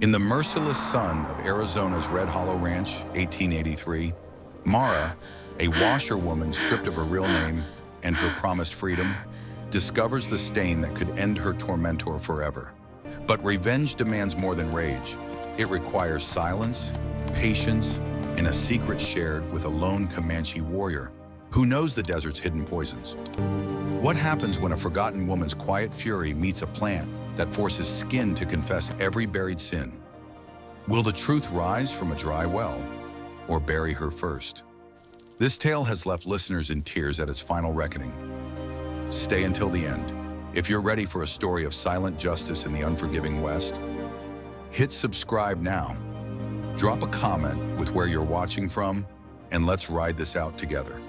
In the merciless sun of Arizona's Red Hollow Ranch, 1883, Mara, a washerwoman stripped of her real name and her promised freedom, discovers the stain that could end her tormentor forever. But revenge demands more than rage. It requires silence, patience, and a secret shared with a lone Comanche warrior who knows the desert's hidden poisons. What happens when a forgotten woman's quiet fury meets a plant that forces Skin to confess every buried sin? Will the truth rise from a dry well, or bury her first? This tale has left listeners in tears at its final reckoning. Stay until the end. If you're ready for a story of silent justice in the unforgiving West, hit subscribe now. Drop a comment with where you're watching from, and let's ride this out together.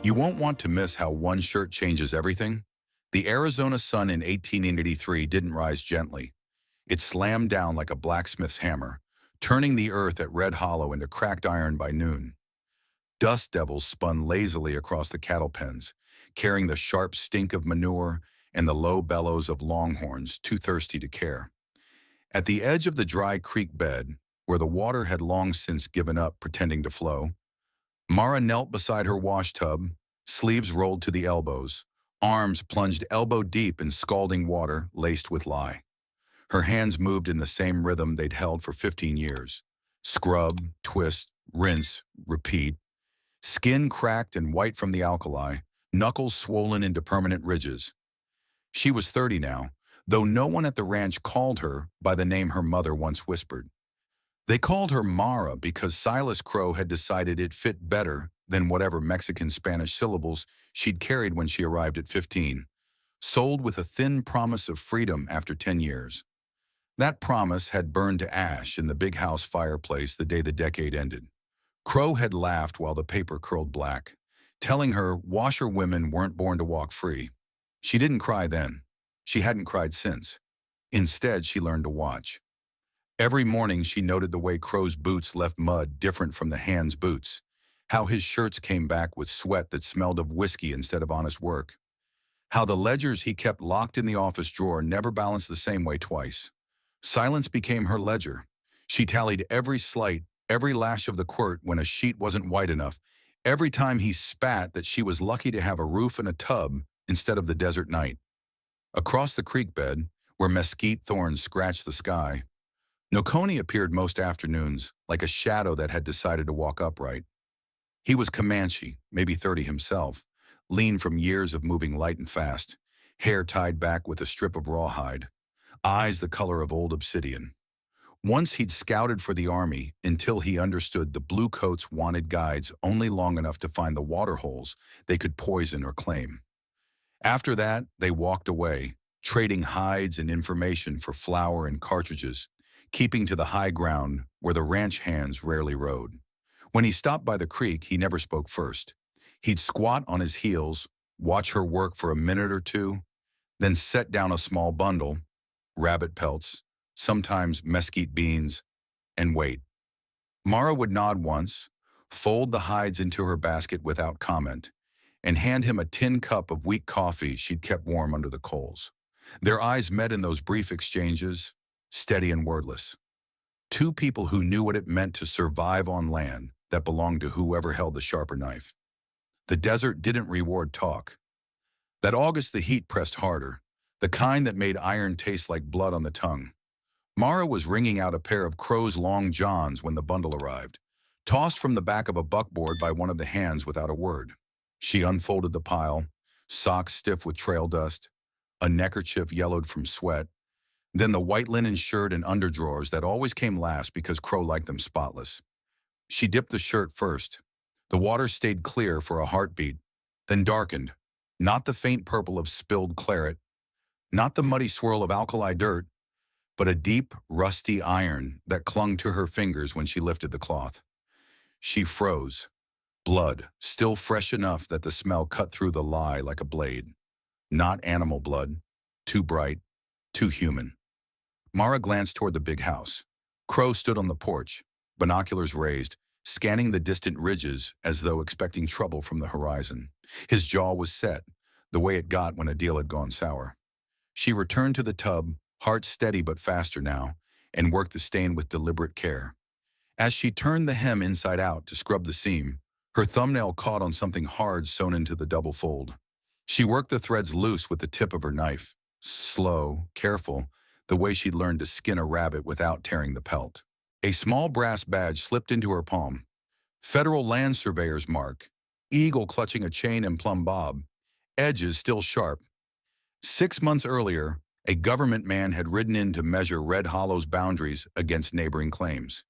You won't want to miss how one shirt changes everything. The Arizona sun in 1883 didn't rise gently. It slammed down like a blacksmith's hammer, turning the earth at Red Hollow into cracked iron by noon. Dust devils spun lazily across the cattle pens, carrying the sharp stink of manure and the low bellows of longhorns too thirsty to care. At the edge of the dry creek bed, where the water had long since given up pretending to flow, Mara knelt beside her wash tub, sleeves rolled to the elbows, arms plunged elbow deep in scalding water laced with lye. Her hands moved in the same rhythm they'd held for 15 years. Scrub, twist, rinse, repeat. Skin cracked and white from the alkali, knuckles swollen into permanent ridges. She was 30 now, though no one at the ranch called her by the name her mother once whispered. They called her Mara because Silas Crowe had decided it fit better than whatever Mexican-Spanish syllables she'd carried when she arrived at 15, sold with a thin promise of freedom after 10 years. That promise had burned to ash in the big house fireplace the day the decade ended. Crowe had laughed while the paper curled black, telling her washerwomen weren't born to walk free. She didn't cry then. She hadn't cried since. Instead, she learned to watch. Every morning, she noted the way Crowe's boots left mud different from the hands' boots, how his shirts came back with sweat that smelled of whiskey instead of honest work, how the ledgers he kept locked in the office drawer never balanced the same way twice. Silence became her ledger. She tallied every slight, every lash of the quirt when a sheet wasn't white enough, every time he spat that she was lucky to have a roof and a tub instead of the desert night. Across the creek bed, where mesquite thorns scratched the sky, Nokoni appeared most afternoons like a shadow that had decided to walk upright. He was Comanche, maybe 30 himself, lean from years of moving light and fast, hair tied back with a strip of rawhide, eyes the color of old obsidian. Once he'd scouted for the army until he understood the bluecoats wanted guides only long enough to find the water holes they could poison or claim. After that, they walked away, trading hides and information for flour and cartridges, keeping to the high ground where the ranch hands rarely rode. When he stopped by the creek, he never spoke first. He'd squat on his heels, watch her work for a minute or two, then set down a small bundle, rabbit pelts, sometimes mesquite beans, and wait. Mara would nod once, fold the hides into her basket without comment, and hand him a tin cup of weak coffee she'd kept warm under the coals. Their eyes met in those brief exchanges, steady and wordless. Two people who knew what it meant to survive on land that belonged to whoever held the sharper knife. The desert didn't reward talk. That August the heat pressed harder, the kind that made iron taste like blood on the tongue. Mara was wringing out a pair of Crowe's long johns when the bundle arrived, tossed from the back of a buckboard by one of the hands without a word. She unfolded the pile, socks stiff with trail dust, a neckerchief yellowed from sweat, then the white linen shirt and underdrawers that always came last because Crowe liked them spotless. She dipped the shirt first. The water stayed clear for a heartbeat, then darkened, not the faint purple of spilled claret, not the muddy swirl of alkali dirt, but a deep, rusty iron that clung to her fingers when she lifted the cloth. She froze, blood still fresh enough that the smell cut through the lye like a blade. Not animal blood, too bright, too human. Mara glanced toward the big house. Crowe stood on the porch, binoculars raised, scanning the distant ridges as though expecting trouble from the horizon. His jaw was set, the way it got when a deal had gone sour. She returned to the tub, heart steady but faster now, and worked the stain with deliberate care. As she turned the hem inside out to scrub the seam, her thumbnail caught on something hard sewn into the double fold. She worked the threads loose with the tip of her knife, slow, careful, the way she'd learned to skin a rabbit without tearing the pelt. A small brass badge slipped into her palm. Federal Land Surveyor's mark, eagle clutching a chain and plumb bob, edges still sharp. 6 months earlier, a government man had ridden in to measure Red Hollow's boundaries against neighboring claims.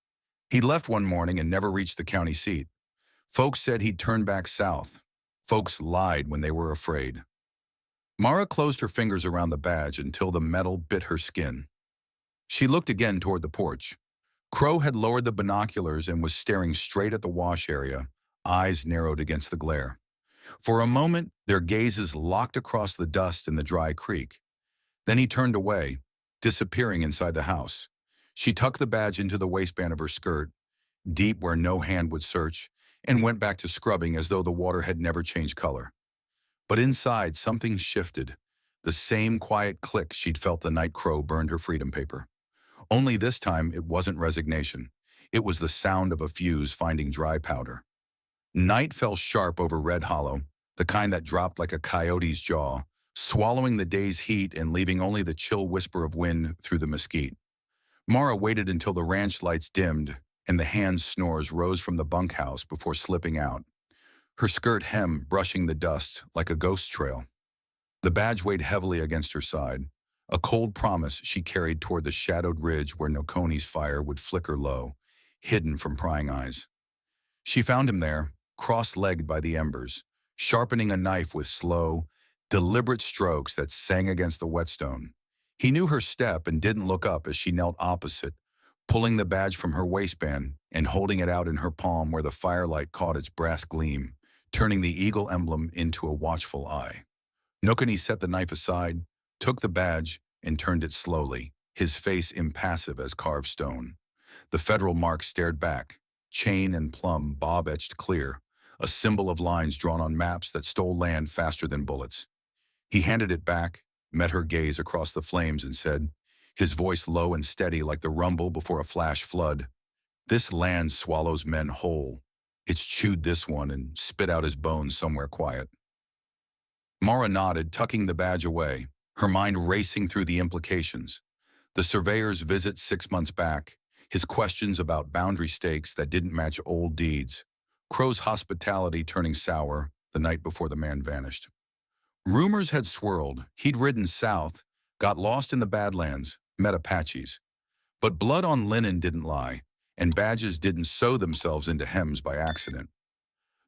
He left one morning and never reached the county seat. Folks said he'd turned back south. Folks lied when they were afraid. Mara closed her fingers around the badge until the metal bit her skin. She looked again toward the porch. Crowe had lowered the binoculars and was staring straight at the wash area, eyes narrowed against the glare. For a moment, their gazes locked across the dust in the dry creek. Then he turned away, disappearing inside the house. She tucked the badge into the waistband of her skirt, deep where no hand would search, and went back to scrubbing as though the water had never changed color. But inside, something shifted, the same quiet click she'd felt the night Crowe burned her freedom paper. Only this time, it wasn't resignation. It was the sound of a fuse finding dry powder. Night fell sharp over Red Hollow, the kind that dropped like a coyote's jaw, swallowing the day's heat and leaving only the chill whisper of wind through the mesquite. Mara waited until the ranch lights dimmed and the hand snores rose from the bunkhouse before slipping out, her skirt hem brushing the dust like a ghost trail. The badge weighed heavily against her side, a cold promise she carried toward the shadowed ridge where Nokoni's fire would flicker low, hidden from prying eyes. She found him there, cross-legged by the embers, sharpening a knife with slow, deliberate strokes that sang against the whetstone. He knew her step and didn't look up as she knelt opposite, pulling the badge from her waistband and holding it out in her palm where the firelight caught its brass gleam, turning the eagle emblem into a watchful eye. Nokoni set the knife aside, took the badge, and turned it slowly, his face impassive as carved stone. The federal mark stared back, chain and plumb bob-etched clear, a symbol of lines drawn on maps that stole land faster than bullets. He handed it back, met her gaze across the flames and said, his voice low and steady like the rumble before a flash flood, "This land swallows men whole. It's chewed this one and spit out his bones somewhere quiet." Mara nodded, tucking the badge away, her mind racing through the implications. The surveyor's visit 6 months back, his questions about boundary stakes that didn't match old deeds, Crowe's hospitality turning sour the night before the man vanished. Rumors had swirled. He'd ridden south, got lost in the Badlands, met Apaches. But blood on linen didn't lie, and badges didn't sew themselves into hems by accident.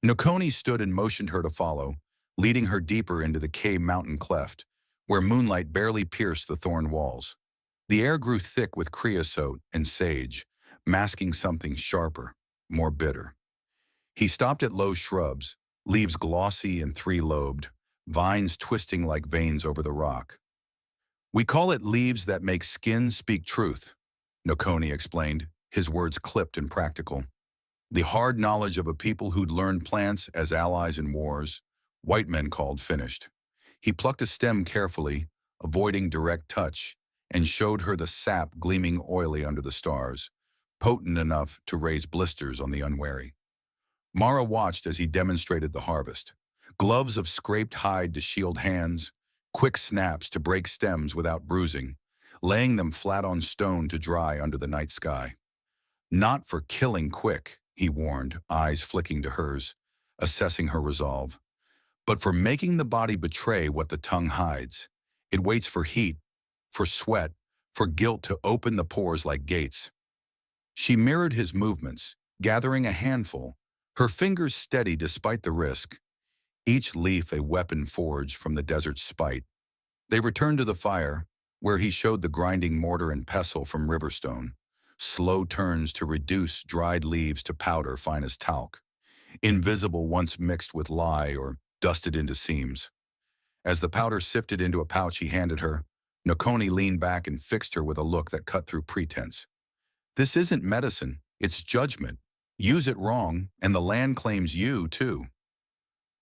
Nokoni stood and motioned her to follow, leading her deeper into the K mountain cleft, where moonlight barely pierced the thorn walls. The air grew thick with creosote and sage, masking something sharper, more bitter. He stopped at low shrubs, leaves glossy and three-lobed, vines twisting like veins over the rock. "We call it leaves that make skin speak truth," Nokoni explained, his words clipped and practical. The hard knowledge of a people who'd learned plants as allies in wars, white men called finished. He plucked a stem carefully, avoiding direct touch, and showed her the sap gleaming oily under the stars, potent enough to raise blisters on the unwary. Mara watched as he demonstrated the harvest. Gloves of scraped hide to shield hands, quick snaps to break stems without bruising, laying them flat on stone to dry under the night sky. "Not for killing quick," he warned, eyes flicking to hers, assessing her resolve, "but for making the body betray what the tongue hides. It waits for heat, for sweat, for guilt to open the pores like gates." She mirrored his movements, gathering a handful, her fingers steady despite the risk, each leaf a weapon forged from the desert's spite. They returned to the fire, where he showed the grinding mortar and pestle from Riverstone, slow turns to reduce dried leaves to powder fine as talc, invisible once mixed with lye or dusted into seams. As the powder sifted into a pouch he handed her, Nokoni leaned back and fixed her with a look that cut through pretense. "This isn't medicine, it's judgment. Use it wrong, and the land claims you, too."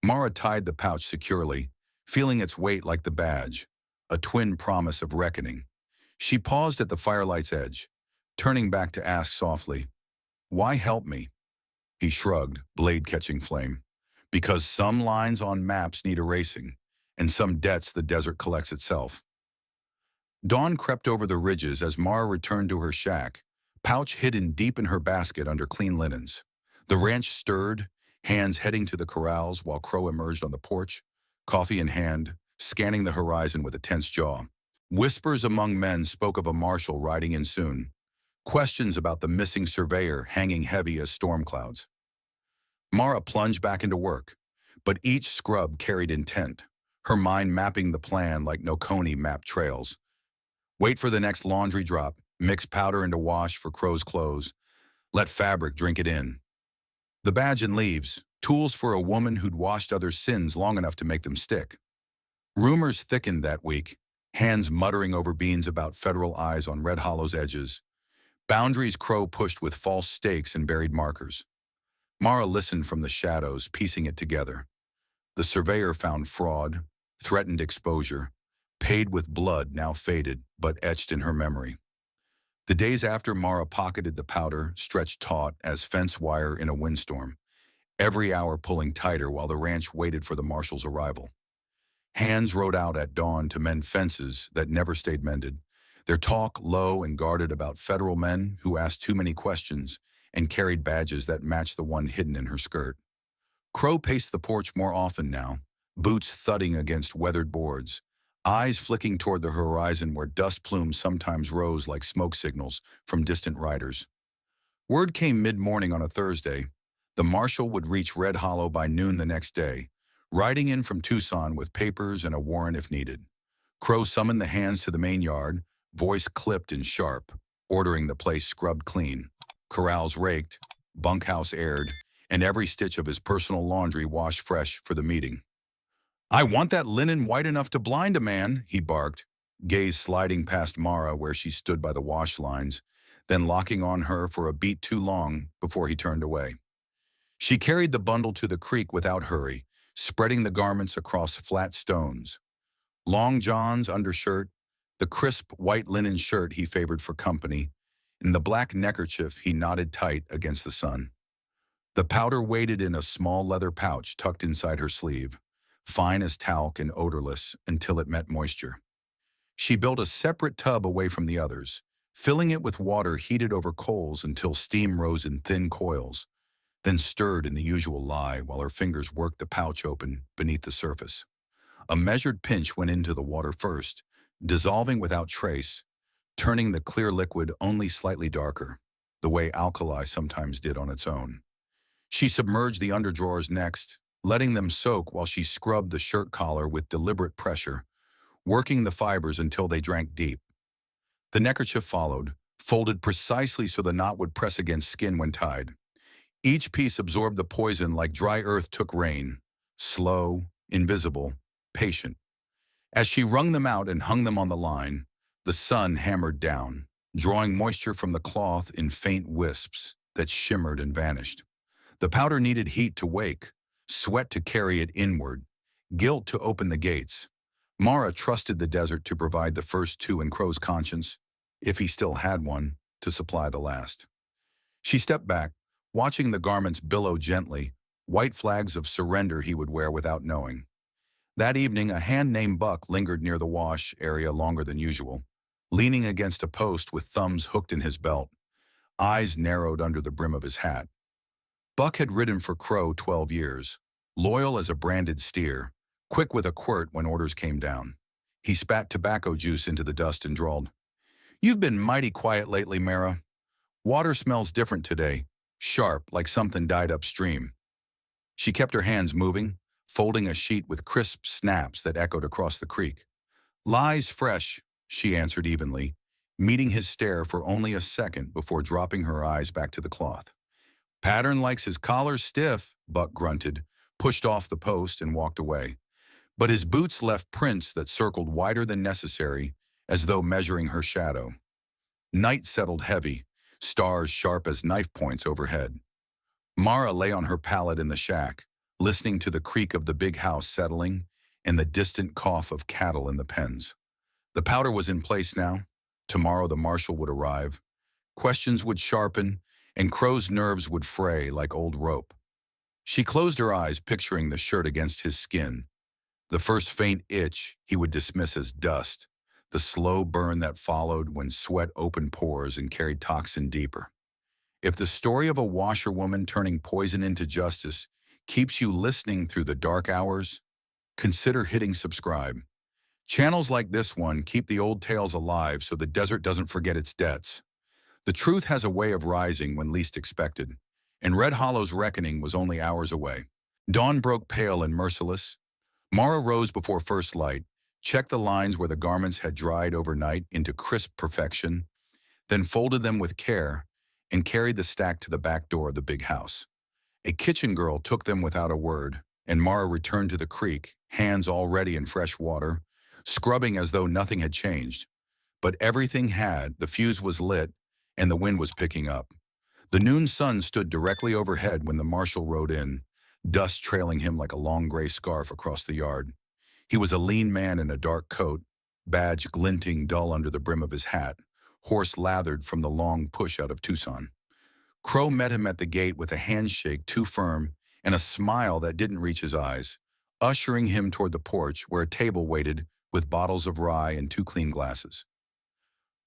Mara tied the pouch securely, feeling its weight like the badge, a twin promise of reckoning. She paused at the firelight's edge, turning back to ask softly, "Why help me?" He shrugged, blade catching flame. "Because some lines on maps need erasing, and some debts the desert collects itself." Dawn crept over the ridges as Mara returned to her shack, pouch hidden deep in her basket under clean linens. The ranch stirred, hands heading to the corrals while Crow emerged on the porch, coffee in hand, scanning the horizon with a tense jaw. Whispers among men spoke of a marshal riding in soon, questions about the missing surveyor hanging heavy as storm clouds. Mara plunged back into work, but each scrub carried intent, her mind mapping the plan like Nokoni mapped trails. Wait for the next laundry drop, mix powder into wash for Crow's clothes, let fabric drink it in. The badge and leaves, tools for a woman who'd washed others' sins long enough to make them stick. Rumors thickened that week, hands muttering over beans about federal eyes on Red Hollow's edges. Boundaries Crow pushed with false stakes and buried markers. Mara listened from the shadows, piecing it together. The surveyor found fraud, threatened exposure, paid with blood now faded but etched in her memory. The days after Mara pocketed the powder stretched taut as fence wire in a windstorm, every hour pulling tighter while the ranch waited for the marshal's arrival. Hands rode out at dawn to mend fences that never stayed mended, their talk low and guarded about federal men who asked too many questions and carried badges that matched the one hidden in her skirt. Crow paced the porch more often now, boots thudding against weathered boards, eyes flicking toward the horizon where dust plumes sometimes rose like smoke signals from distant riders. Word came mid-morning on a Thursday. The marshal would reach Red Hollow by noon the next day, riding in from Tucson with papers and a warrant if needed. Crow summoned the hands to the main yard, voice clipped and sharp, ordering the place scrubbed clean, corrals raked, bunkhouse aired, and every stitch of his personal laundry washed fresh for the meeting. "I want that linen white enough to blind a man," he barked, gaze sliding past Mara where she stood by the wash lines, then locking on her for a beat too long before he turned away. She carried the bundle to the creek without hurry, spreading the garments across flat stones. Long John's undershirt, the crisp white linen shirt he favored for company, and the black neckerchief he knotted tight against the sun. The powder waited in a small leather pouch tucked inside her sleeve, fine as talc and odorless until it met moisture. She built a separate tub away from the others, filling it with water heated over coals until steam rose in thin coils, then stirred in the usual lie while her fingers worked the pouch open beneath the surface. A measured pinch went into the water first, dissolving without trace, turning the clear liquid only slightly darker, the way alkali sometimes did on its own. She submerged the underdrawers next, letting them soak while she scrubbed the shirt collar with deliberate pressure, working the fibers until they drank deep. The neckerchief followed, folded precisely so the knot would press against skin when tied. Each piece absorbed the poison like dry earth took rain, slow, invisible, patient. As she wrung them out and hung them on the line, the sun hammered down, drawing moisture from the cloth in faint wisps that shimmered and vanished. The powder needed heat to wake, sweat to carry it inward, guilt to open the gates. Mara trusted the desert to provide the first two in Crow's conscience, if he still had one, to supply the last. She stepped back, watching the garments billow gently, white flags of surrender he would wear without knowing. That evening, a hand named Buck lingered near the wash area longer than usual, leaning against a post with thumbs hooked in his belt, eyes narrowed under the brim of his hat. Buck had ridden for Crow 12 years, loyal as a branded steer, quick with a quirt when orders came down. He spat tobacco juice into the dust and drawled, "You've been mighty quiet lately, Mara. Water smells different today, sharp like something died upstream." She kept her hands moving, folding a sheet with crisp snaps that echoed across the creek. "Lies fresh," she answered evenly, meeting his stare for only a second before dropping her eyes back to the cloth. "Pattern likes his collar stiff," Buck grunted, pushed off the post and walked away. But his boots left prints that circled wider than necessary, as though measuring her shadow. Night settled heavy, stars sharp as knife points overhead. Mara lay on her pallet in the shack, listening to the creak of the big house settling and the distant cough of cattle in the pens. The powder was in place now. Tomorrow the marshal would arrive, Questions would sharpen, and Crow's nerves would fray like old rope. She closed her eyes, picturing the shirt against his skin. The first faint itch he would dismiss as dust, the slow burn that followed when sweat opened pores and carried toxin deeper. If the story of a washerwoman turning poison into justice keeps you listening through the dark hours, consider hitting subscribe. Channels like this one keep the old tales alive so the desert doesn't forget its debts. The truth has a way of rising when least expected, and Red Hollow's reckoning was only hours away. Dawn broke pale and merciless. Mara rose before first light, checked the lines where the garments had dried overnight into crisp perfection, then folded them with care and carried the stack to the back door of the big house. A kitchen girl took them without a word, and Mara returned to the creek, hands already in fresh water, scrubbing as though nothing had changed. But everything had. The fuse was lit, and the wind was picking up. The noon sun stood directly overhead when the marshal rode in, dust trailing him like a long gray scarf across the yard. He was a lean man in a dark coat, badge glinting dull under the brim of his hat, horse lathered from the long push out of Tucson. Crowe met him at the gate with a handshake too firm and a smile that didn't reach his eyes, ushering him toward the porch where a table waited with bottles of rye and 2 clean glasses.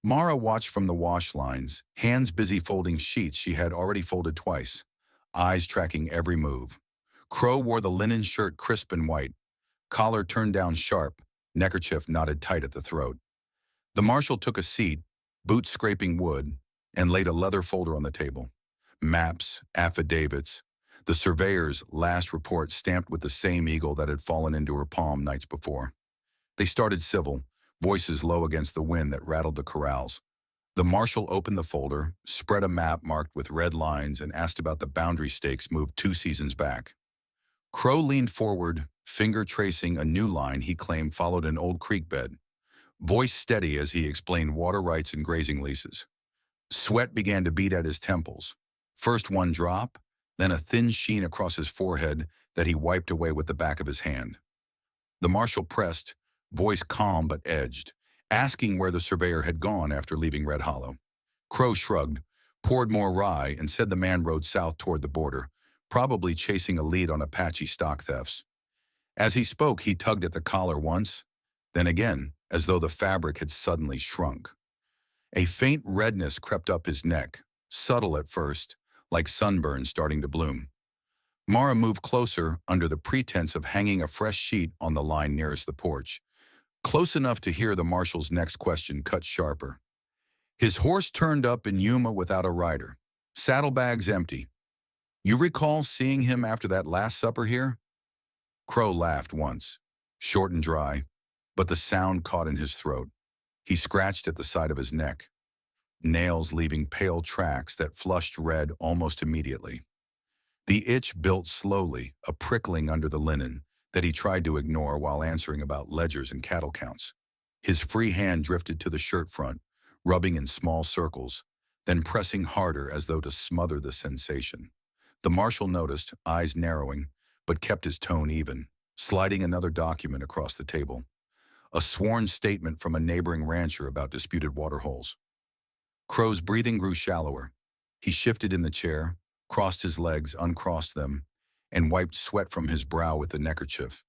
Mara watched from the wash lines, hands busy folding sheets she had already folded twice, eyes tracking every move. Crowe wore the linen shirt crisp and white, collar turned down sharp, neckerchief knotted tight at the throat. The marshal took a seat, boots scraping wood, and laid a leather folder on the table. Maps, affidavits, the surveyor's last report stamped with the same eagle that had fallen into her palm nights before. They started civil, voices low against the wind that rattled the corrals. The marshal opened the folder, spread a map marked with red lines, and asked about the boundary stakes moved 2 seasons back. Crowe leaned forward, finger tracing a new line he claimed followed an old creek bed, voice steady as he explained water rights and grazing leases. Sweat began to beat at his temples. First one drop, then a thin sheen across his forehead that he wiped away with the back of his hand. The marshal pressed, voice calm but edged, asking where the surveyor had gone after leaving Red Hollow. Crowe shrugged, poured more rye, and said the man rode south toward the border, probably chasing a lead on Apache stock thefts. As he spoke, he tugged at the collar once, then again, as though the fabric had suddenly shrunk. A faint redness crept up his neck, subtle at first, like sunburn starting to bloom. Mara moved closer under the pretense of hanging a fresh sheet on the line nearest the porch, close enough to hear the marshal's next question cut sharper. His horse turned up in Yuma without a rider, saddlebags empty. You recall seeing him after that last supper here? Crowe laughed once, short and dry, but the sound caught in his throat. He scratched at the side of his neck, nails leaving pale tracks that flushed red almost immediately. The itch built slowly, a prickling under the linen that he tried to ignore while answering about ledgers and cattle counts. His free hand drifted to the shirt front, rubbing in small circles, then pressing harder as though to smother the sensation. The marshal noticed, eyes narrowing, but kept his tone even, sliding another document across the table. A sworn statement from a neighboring rancher about disputed water holes. Crowe's breathing grew shallower. He shifted in the chair, crossed his legs, uncrossed them, and wiped sweat from his brow with the neckerchief.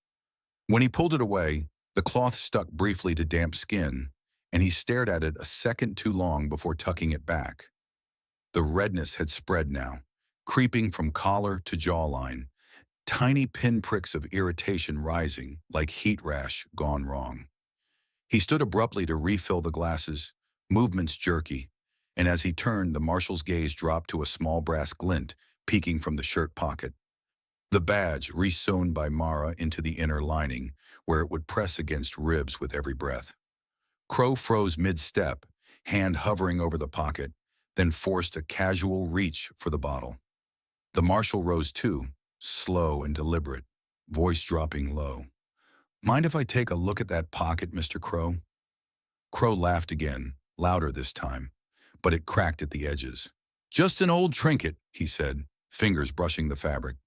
When he pulled it away, the cloth stuck briefly to damp skin, and he stared at it a second too long before tucking it back. The redness had spread now, creeping from collar to jawline, tiny pinpricks of irritation rising like heat rash gone wrong. He stood abruptly to refill the glasses, movements jerky, and as he turned, the marshal's gaze dropped to a small brass glint peeking from the shirt pocket. The badge re-sewn by Mara into the inner lining, where it would press against ribs with every breath. Crowe froze mid-step, hand hovering over the pocket, then forced a casual reach for the bottle. The marshal rose too, slow and deliberate, voice dropping low. Mind if I take a look at that pocket, Mr. Crowe? Crowe laughed again, louder this time, but it cracked at the edges. Just an old trinket, he said, fingers brushing the fabric.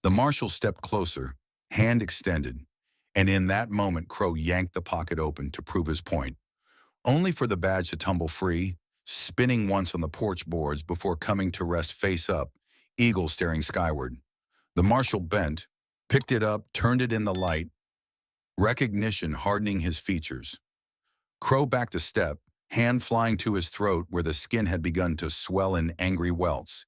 The marshal stepped closer, hand extended, and in that moment Crowe yanked the pocket open to prove his point, only for the badge to tumble free, spinning once on the porch boards before coming to rest face up, eagle staring skyward. The marshal bent, picked it up, turned it in the light, recognition hardening his features. Crowe backed a step, hand flying to his throat where the skin had begun to swell in angry welts.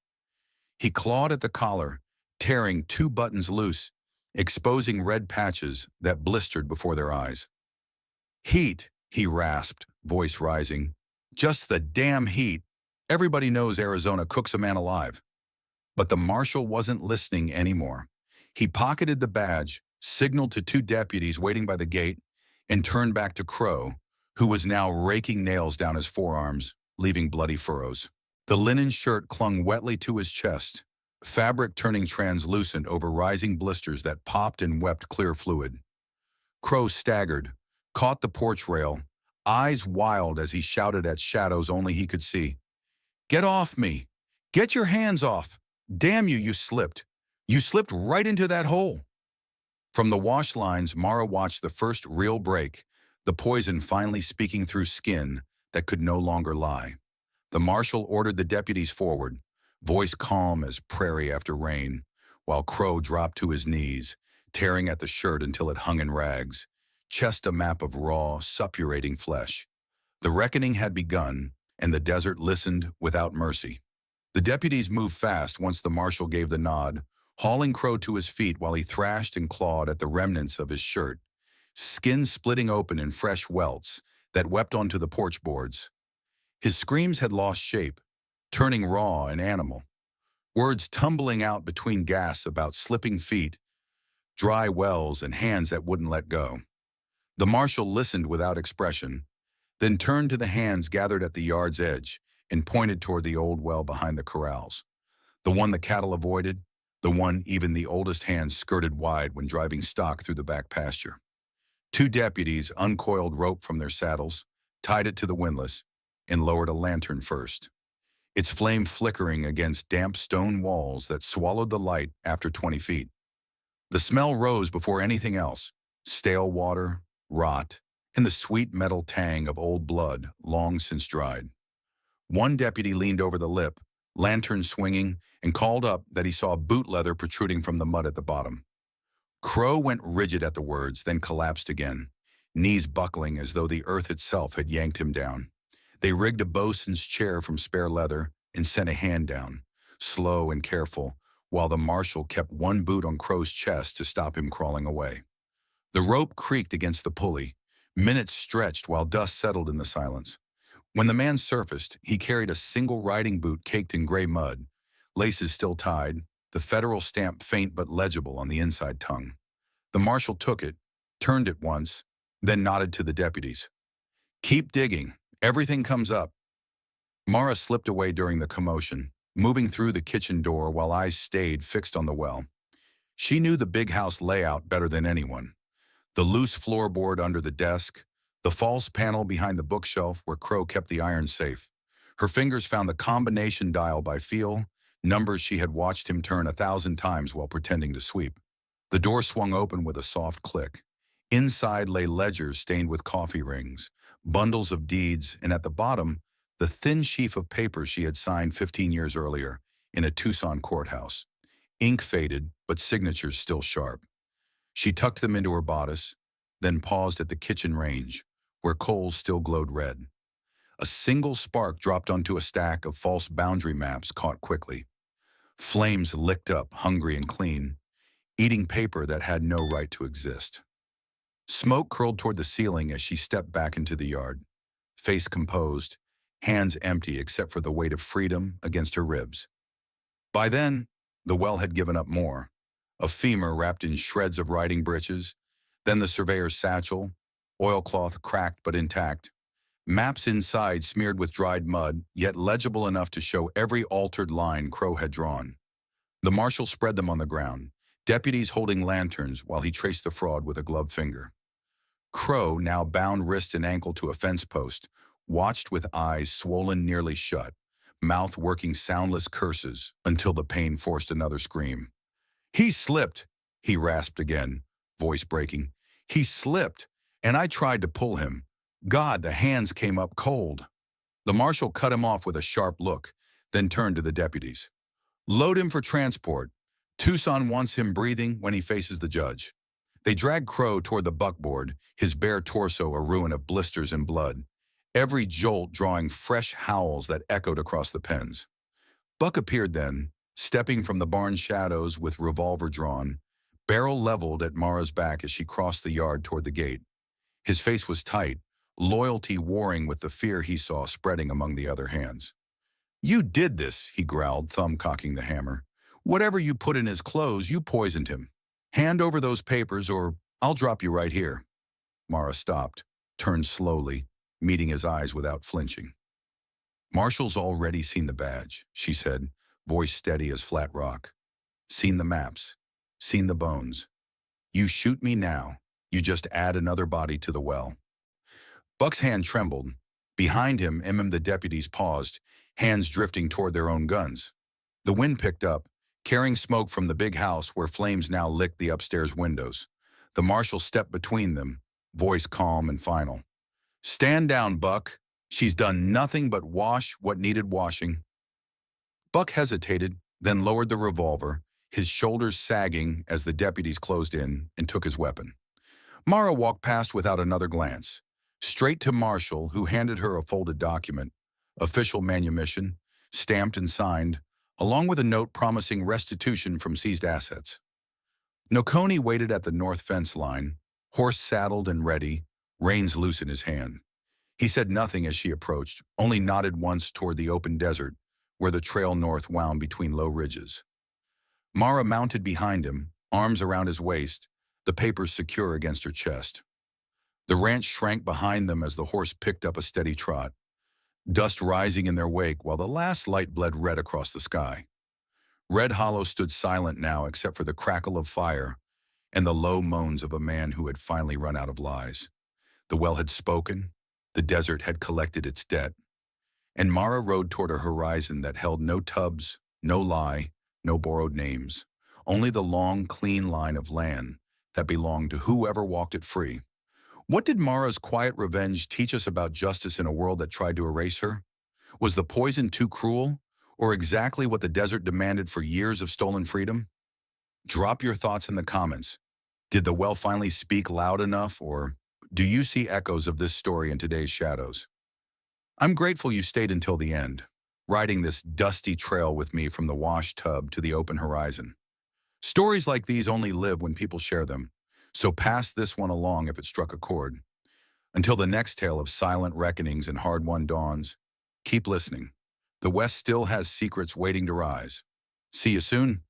He clawed at the collar, tearing 2 buttons loose, exposing red patches that blistered before their eyes. "Heat," he rasped, voice rising. "Just the damn heat. Everybody knows Arizona cooks a man alive." But the marshal wasn't listening anymore. He pocketed the badge, signaled to 2 deputies waiting by the gate, and turned back to Crowe, who was now raking nails down his forearms, leaving bloody furrows. The linen shirt clung wetly to his chest, fabric turning translucent over rising blisters that popped and wept clear fluid. Crowe staggered, caught the porch rail, eyes wild as he shouted at shadows only he could see. "Get off me! Get your hands off! Damn you, you slipped! You slipped right into that hole!" From the wash lines, Mara watched the first real break, the poison finally speaking through skin that could no longer lie. The marshal ordered the deputies forward, voice calm as prairie after rain, while Crowe dropped to his knees, tearing at the shirt until it hung in rags, chest a map of raw, suppurating flesh. The reckoning had begun, and the desert listened without mercy. The deputies moved fast once the marshal gave the nod, hauling Crowe to his feet while he thrashed and clawed at the remnants of his shirt, skin splitting open in fresh welts that wept onto the porch boards. His screams had lost shape, turning raw and animal, words tumbling out between gasps about slipping feet, dry wells, and hands that wouldn't let go. The marshal listened without expression, then turned to the hands gathered at the yard's edge and pointed toward the old well behind the corrals, the one the cattle avoided, the one even the oldest hands skirted wide when driving stock through the back pasture. 2 deputies uncoiled rope from their saddles, tied it to the windlass, and lowered a lantern first, its flame flickering against damp stone walls that swallowed the light after 20 feet. The smell rose before anything else, stale water, rot, and the sweet metal tang of old blood long since dried. One deputy leaned over the lip, lantern swinging, and called up that he saw boot leather protruding from the mud at the bottom. Crowe went rigid at the words, then collapsed again, knees buckling as though the earth itself had yanked him down. They rigged a bosun's chair from spare leather and sent a hand down, slow and careful, while the marshal kept one boot on Crowe's chest to stop him crawling away. The rope creaked against the pulley. Minutes stretched while dust settled in the silence. When the man surfaced, he carried a single riding boot caked in gray mud, laces still tied, the federal stamp faint but legible on the inside tongue. The marshal took it, turned it once, then nodded to the deputies. "Keep digging. Everything comes up." Mara slipped away during the commotion, moving through the kitchen door while eyes stayed fixed on the well. She knew the big house layout better than anyone. The loose floorboard under the desk, the false panel behind the bookshelf where Crowe kept the iron safe. Her fingers found the combination dial by feel, numbers she had watched him turn 1,000 times while pretending to sweep. The door swung open with a soft click. Inside lay ledgers stained with coffee rings, bundles of deeds, and at the bottom, the thin sheaf of paper she had signed 15 years earlier in a Tucson courthouse. Ink faded, but signatures still sharp. She tucked them into her bodice, then paused at the kitchen range, where coals still glowed red. A single spark dropped onto a stack of false boundary maps caught quickly. Flames licked up, hungry and clean, eating paper that had no right to exist. Smoke curled toward the ceiling as she stepped back into the yard, face composed, hands empty except for the weight of freedom against her ribs. By then, the well had given up more. A femur wrapped in shreds of riding breeches, then the surveyor's satchel, oilcloth cracked but intact, maps inside smeared with dried mud, yet legible enough to show every altered line Crowe had drawn. The marshal spread them on the ground, deputies holding lanterns while he traced the fraud with a gloved finger. Crowe, now bound wrist and ankle to a fence post, watched with eyes swollen nearly shut, mouth working soundless curses until the pain forced another scream. "He slipped," he rasped again, voice breaking. "He slipped, and I tried to pull him. God, the hands came up cold." The marshal cut him off with a sharp look, then turned to the deputies. Load him for transport. Tucson wants him breathing when he faces the judge. They dragged Crowe toward the buckboard, his bare torso a ruin of blisters and blood, every jolt drawing fresh howls that echoed across the pens. Buck appeared then, stepping from the barn shadows with revolver drawn, barrel leveled at Mara's back as she crossed the yard toward the gate. His face was tight, loyalty warring with the fear he saw spreading among the other hands. You did this, he growled, thumb cocking the hammer. Whatever you put in his clothes, you poisoned him. Hand over those papers or I'll drop you right here. Mara stopped, turned slowly, meeting his eyes without flinching. Marshall's already seen the badge, she said, voice steady as flat rock. Seen the maps, seen the bones. You shoot me now, you just add another body to the well. Buck's hand trembled. Behind him, the deputies paused, hands drifting toward their own guns. The wind picked up, carrying smoke from the big house where flames now licked the upstairs windows. The marshal stepped between them, voice calm and final. Stand down, Buck. She's done nothing but wash what needed washing. Buck hesitated, then lowered the revolver, his shoulders sagging as the deputies closed in and took his weapon. Mara walked past without another glance, straight to Marshall, who handed her a folded document, official manumission, stamped and signed, along with a note promising restitution from seized assets. Nokoni waited at the north fence line, horse saddled and ready, reins loose in his hand. He said nothing as she approached, only nodded once toward the open desert, where the trail north wound between low ridges. Mara mounted behind him, arms around his waist, the papers secure against her chest. The ranch shrank behind them as the horse picked up a steady trot, dust rising in their wake while the last light bled red across the sky. Red Hollow stood silent now except for the crackle of fire and the low moans of a man who had finally run out of lies. The well had spoken, the desert had collected its debt, and Mara rode toward a horizon that held no tubs, no lie, no borrowed names, only the long, clean line of land that belonged to whoever walked it free. What did Mara's quiet revenge teach us about justice in a world that tried to erase her? Was the poison too cruel, or exactly what the desert demanded for years of stolen freedom? Drop your thoughts in the comments. Did the well finally speak loud enough, or do you see echoes of this story in today's shadows? I'm grateful you stayed until the end, riding this dusty trail with me from the wash tub to the open horizon. Stories like these only live when people share them, so pass this one along if it struck a chord. Until the next tale of silent reckonings and hard-won dawns, keep listening. The West still has secrets waiting to rise. See you soon.